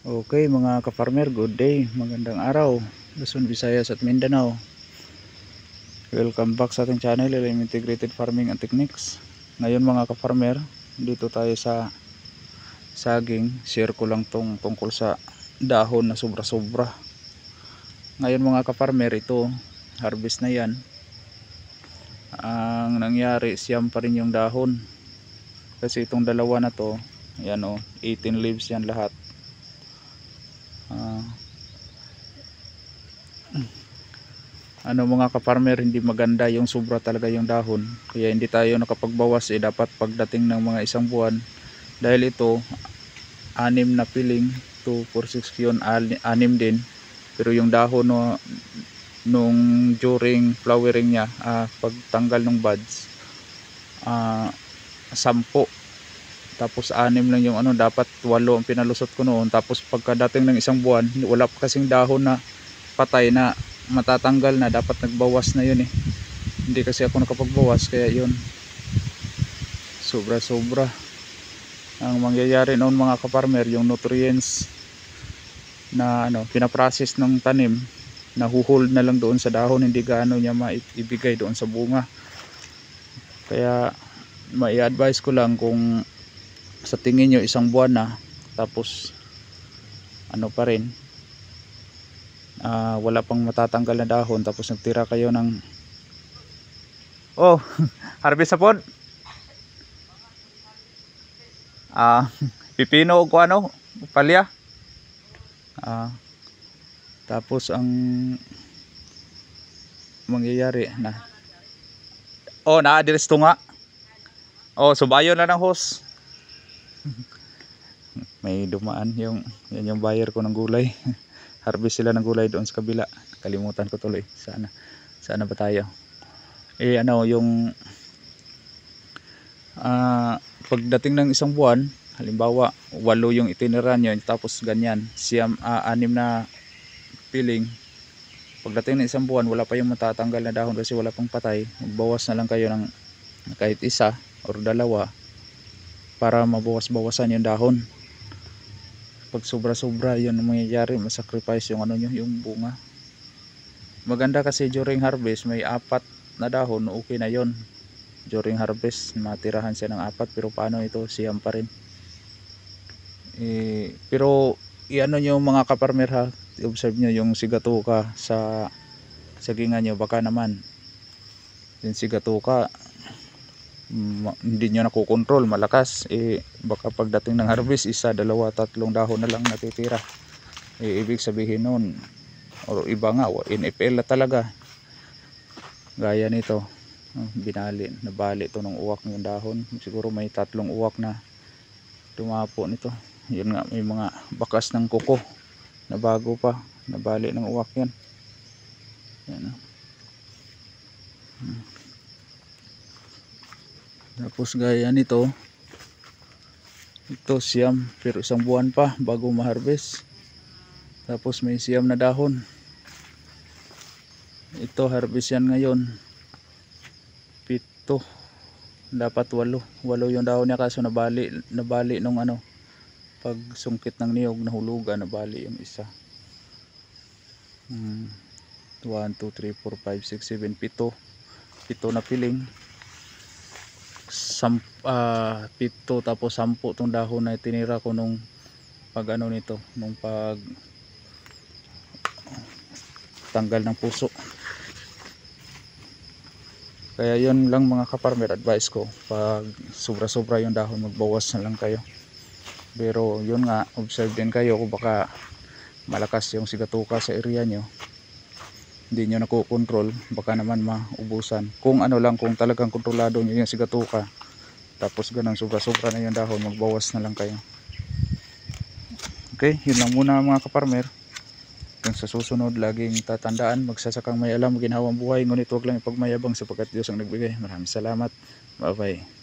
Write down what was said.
Okay mga ka-farmer, good day, magandang araw, Luzon, Visayas at Mindanao. Welcome back sa ating channel, LM Integrated Farming and Techniques. Ngayon mga ka-farmer, dito tayo sa saging. Share ko lang tungkol sa dahon na sobra-sobra. Ngayon mga ka-farmer, ito harvest na yan. Ang nangyari, siyam pa rin yung dahon. Kasi itong dalawa na to, yan o, 18 leaves yan lahat. Mga ka-farmer, hindi maganda yung sobra talaga yung dahon, kaya hindi tayo nakapagbawas. Dapat pagdating ng mga isang buwan, dahil ito 6 na piling, 2, 4, 6 yun, 6 din, pero yung dahon nung during flowering niya, pagtanggal ng buds, 10, tapos 6 lang yung dapat 8 ang pinalusot ko noon. Tapos pagkadating ng isang buwan, wala pa kasing dahon na patay na matatanggal na, dapat nagbawas na yun Hindi kasi ako nakapagbawas, kaya yun, sobra ang mangyayari noon mga ka-farmer. Yung nutrients na pinaprocess ng tanim, nahuhold na lang doon sa dahon, hindi gaano niya maibigay doon sa bunga. Kaya mai-advise ko lang, kung sa tingin nyo isang buwan na, tapos pa rin, wala pang matatanggal na dahon, tapos nagtira kayo ng harvest sa pod, pipino o palya, tapos ang mangyayari na naadiris to nga, subayo na ng hose. May dumaan yan yung buyer ko ng gulay. Harvest sila ng gulay doon sa kabila. Kalimutan ko tuloy. Sana ba tayo? Yung pagdating ng isang buwan, halimbawa 8 yung itinira nyo, tapos ganyan, 6 na piling. Pagdating ng isang buwan, wala pa yung matatanggal na dahon kasi wala pang patay. Magbawas na lang kayo ng kahit 1 or 2 para mabawas-bawasan yung dahon. Pag sobra-sobra, yun ang mangyayari, masacrifice yung yung bunga. Maganda kasi during harvest, may 4 na dahon, okay na yon. During harvest, matirahan siya ng 4, pero paano ito, siyam pa rin. Pero nyo mga ka-farmer ha, observe nyo yung sigatuka sa sagingan nyo. Baka naman yung sigatuka hindi nyo nakukontrol, malakas, baka pagdating ng harvest 1, 2, 3 dahon na lang natitira. Ibig sabihin nun, o iba nga, NFL na talaga, gaya nito, nabali to ng uwak yung dahon. Siguro may 3 uwak na tumapo nito. Yun nga, may mga bakas ng kuko na bago pa, nabali ng uwak yan. Tapos gaya nito, ito siyam, pero isang buwan pa bago ma-harvest. Tapos may siyam na dahon. Ito harvest yan ngayon 7, dapat 8 yung dahon niya, kaso nabali nung pag sungkit ng niyog, nahulugan, nabali yung isa. 1, 2, 3, 4, 5, 6, 7, 7 na piling, 7, tapos 10 tong dahon na tinira ko nung pag nito, nung pag tanggal ng puso. Kaya yun lang mga ka-farmer, advice ko, pag sobra-sobra yung dahon, magbawas na lang kayo. Pero yun nga, observe din kayo kung baka malakas yung sigatuka sa area nyo, hindi nyo nakukontrol, baka naman maubusan. Kung kung talagang kontrolado nyo yung sigatuka, tapos ganun sobra-sobra na yung dahon, magbawas na lang kayo. Okay, yun lang muna mga ka-farmer. Kung sa susunod, laging tatandaan, magsasakang may alam, ginhawang buhay, ngunit huwag lang ipagmayabang, sapagkat Diyos ang nagbigay. Maraming salamat. Bye bye.